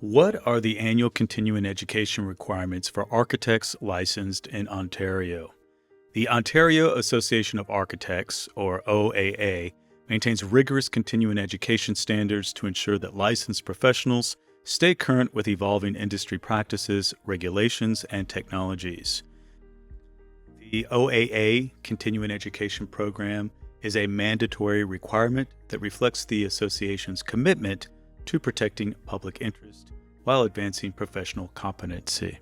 What are the annual continuing education requirements for architects licensed in Ontario? The Ontario Association of Architects, or OAA, maintains rigorous continuing education standards to ensure that licensed professionals stay current with evolving industry practices, regulations, and technologies. The OAA Continuing Education Program is a mandatory requirement that reflects the association's commitment to protecting public interest while advancing professional competency.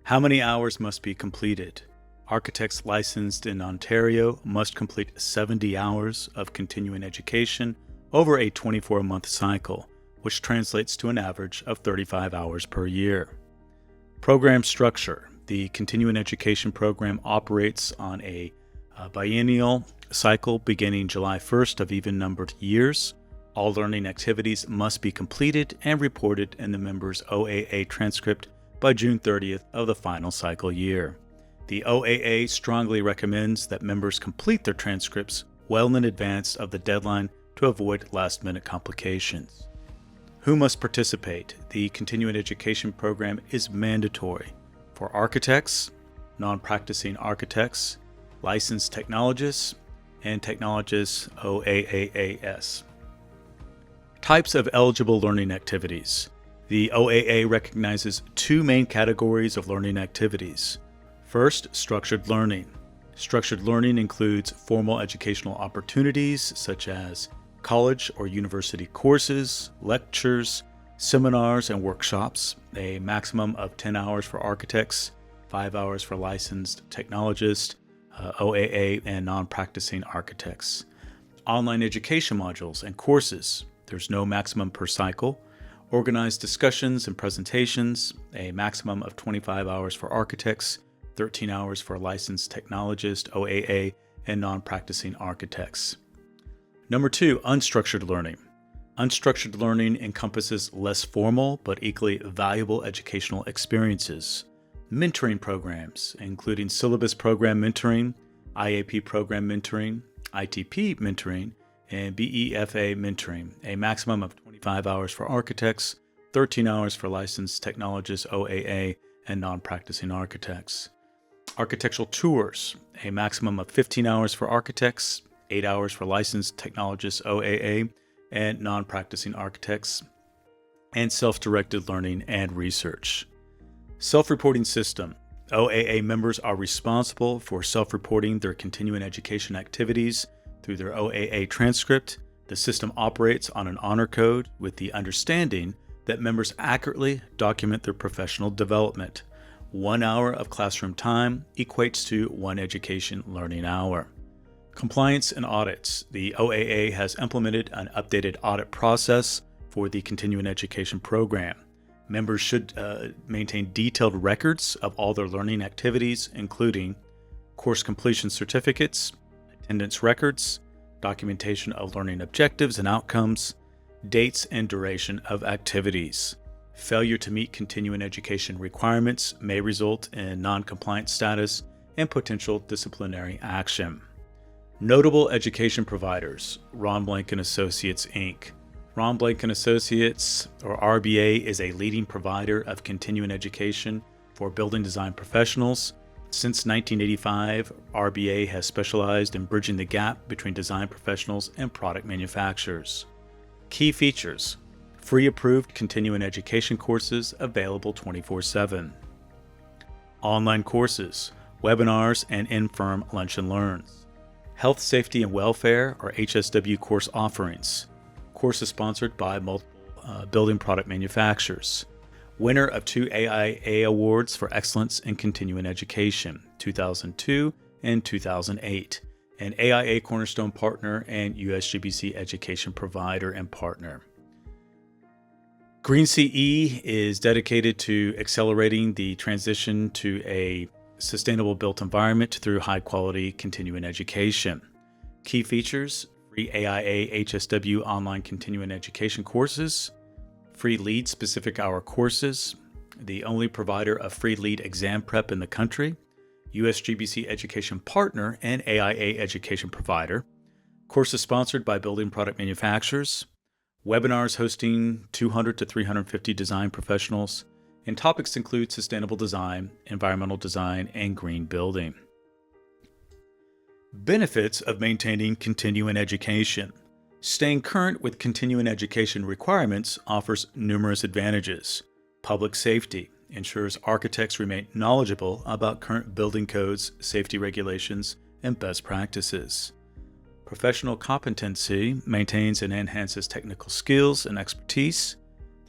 How many hours must be completed? Architects licensed in Ontario must complete 70 hours of continuing education over a 24-month cycle, which translates to an average of 35 hours per year. Program structure. The continuing education program operates on a biennial cycle beginning July 1st of even-numbered years. All learning activities must be completed and reported in the member's OAA transcript by June 30th of the final cycle year. The OAA strongly recommends that members complete their transcripts well in advance of the deadline to avoid last-minute complications. Who must participate? The continuing education program is mandatory for architects, non-practicing architects, licensed technologists, and technologists OAAAS. Types of eligible learning activities. The OAA recognizes two main categories of learning activities. First, structured learning. Structured learning includes formal educational opportunities such as college or university courses, lectures, seminars, and workshops, a maximum of 10 hours for architects, 5 hours for licensed technologists, OAA, and non-practicing architects. Online education modules and courses. There's no maximum per cycle. Organized discussions and presentations, a maximum of 25 hours for architects, 13 hours for licensed technologists, OAA, and non-practicing architects. Number 2, unstructured learning. Unstructured learning encompasses less formal but equally valuable educational experiences. Mentoring programs, including syllabus program mentoring, IAP program mentoring, ITP mentoring, and BEFA mentoring, a maximum of 25 hours for architects, 13 hours for licensed technologists, OAA, and non-practicing architects. Architectural tours, a maximum of 15 hours for architects, 8 hours for licensed technologists, OAA, and non-practicing architects, and self-directed learning and research. Self-reporting system. OAA members are responsible for self-reporting their continuing education activities through their OAA transcript. The system operates on an honor code with the understanding that members accurately document their professional development. 1 hour of classroom time equates to 1 education learning hour. Compliance and audits. The OAA has implemented an updated audit process for the continuing education program. Members should maintain detailed records of all their learning activities, including course completion certificates, attendance records, documentation of learning objectives and outcomes, dates and duration of activities. Failure to meet continuing education requirements may result in non-compliant status and potential disciplinary action. Notable education providers: Ron Blank & Associates, Inc. Ron Blank & Associates, or RBA, is a leading provider of continuing education for building design professionals. Since 1985, RBA has specialized in bridging the gap between design professionals and product manufacturers. Key features: free approved continuing education courses available 24/7. Online courses, webinars, and in-firm lunch and learns. Health, Safety, and Welfare, or HSW course offerings. Courses sponsored by multiple building product manufacturers. Winner of 2 AIA Awards for Excellence in Continuing Education, 2002 and 2008, an AIA Cornerstone Partner and USGBC Education Provider and Partner. GreenCE is dedicated to accelerating the transition to a sustainable built environment through high-quality continuing education. Key features: free AIA HSW online continuing education courses, free LEED specific hour courses, the only provider of free LEED exam prep in the country, USGBC Education Partner and AIA Education Provider, courses sponsored by building product manufacturers, webinars hosting 200 to 350 design professionals, and topics include sustainable design, environmental design, and green building. Benefits of maintaining continuing education. Staying current with continuing education requirements offers numerous advantages. Public safety ensures architects remain knowledgeable about current building codes, safety regulations, and best practices. Professional competency maintains and enhances technical skills and expertise.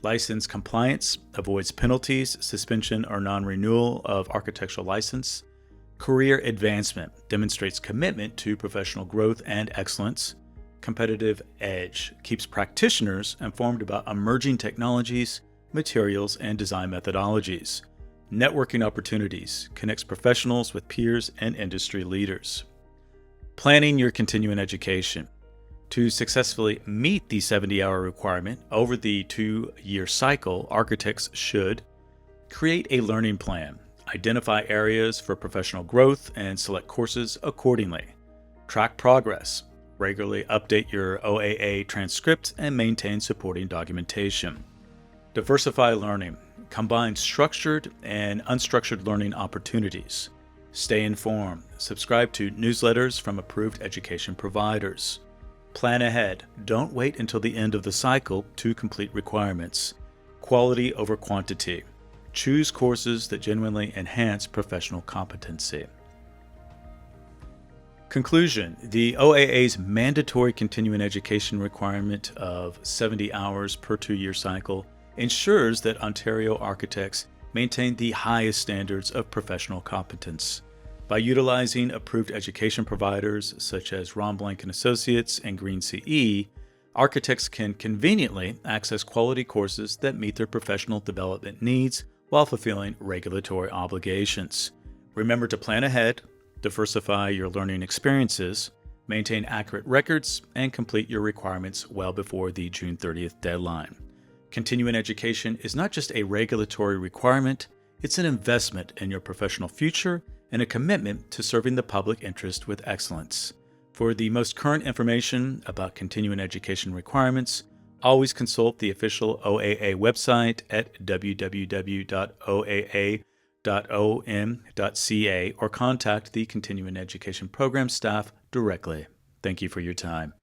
License compliance avoids penalties, suspension, or non-renewal of architectural license. Career advancement demonstrates commitment to professional growth and excellence. Competitive edge keeps practitioners informed about emerging technologies, materials, and design methodologies. Networking opportunities connects professionals with peers and industry leaders. Planning your continuing education. To successfully meet the 70-hour requirement over the 2-year cycle, architects should create a learning plan, identify areas for professional growth, and select courses accordingly. Track progress. Regularly update your OAA transcripts and maintain supporting documentation. Diversify learning. Combine structured and unstructured learning opportunities. Stay informed. Subscribe to newsletters from approved education providers. Plan ahead. Don't wait until the end of the cycle to complete requirements. Quality over quantity. Choose courses that genuinely enhance professional competency. Conclusion. The OAA's mandatory continuing education requirement of 70 hours per 2-year cycle ensures that Ontario architects maintain the highest standards of professional competence. By utilizing approved education providers such as Ron Blank & Associates and GreenCE, architects can conveniently access quality courses that meet their professional development needs while fulfilling regulatory obligations. Remember to plan ahead, diversify your learning experiences, maintain accurate records, and complete your requirements well before the June 30th deadline. Continuing education is not just a regulatory requirement, it's an investment in your professional future and a commitment to serving the public interest with excellence. For the most current information about continuing education requirements, always consult the official OAA website at www.oaa.om.ca or contact the Continuing Education Program staff directly. Thank you for your time.